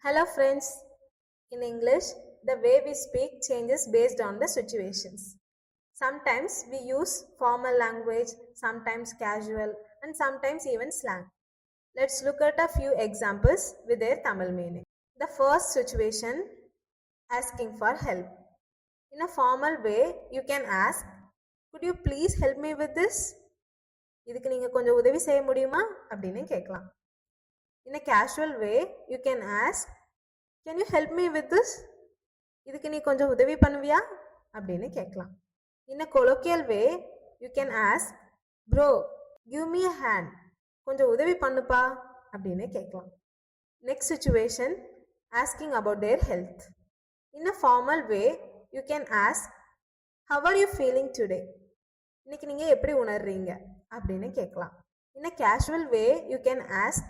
Hello friends. In English, the way we speak changes based on the situations. Sometimes we use formal language, sometimes casual, and sometimes even slang. Let's look at a few examples with their Tamil meaning. The first situation, asking for help. In a formal way, you can ask, could you please help me with this? இதுக்கு நீங்க கொஞ்சம் உதவி செய்ய முடியுமா அப்படின்னு கேட்கலாம். In a casual way, you can ask, can you help me with this? இதுக்கு நீ கொஞ்சம் உதவி பண்ணுவியா அப்படின்னு கேட்கலாம். In a colloquial way, you can ask, bro, give me a hand. கொஞ்சம் உதவி பண்ணுப்பா அப்படின்னு கேட்கலாம். Next situation, asking about their health. In a formal way, you can ask, how are you feeling today? இன்னைக்கு நீங்க எப்படி உணர்றீங்க அப்படின்னு கேட்கலாம். In a casual way, you can ask,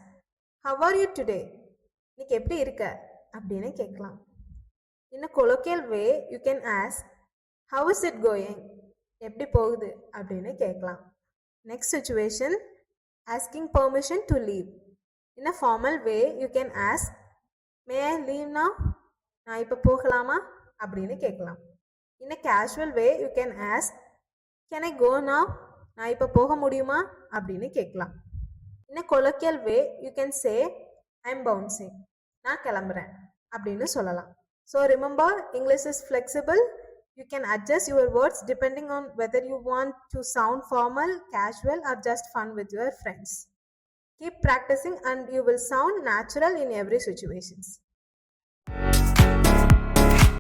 how are you today? இன்னைக்கு எப்படி இருக்க அப்படின்னு கேட்கலாம். In a colloquial way, you can ask, how is it going? எப்படி போகுது அப்படின்னு கேட்கலாம். Next situation, asking permission to leave. In a formal way, you can ask, may I leave now? நான் இப்போ போகலாமா அப்படின்னு கேட்கலாம். In a casual way, you can ask, can I go now? நான் இப்போ போக முடியுமா அப்படின்னு கேட்கலாம். In a colloquial way, you can say, I'm bouncing. நான் கிளம்புறேன் அப்படின்னு சொல்லலாம். So remember, English is flexible. You can adjust your words depending on whether you want to sound formal, casual, or just fun with your friends. Keep practicing and you will sound natural in every situation.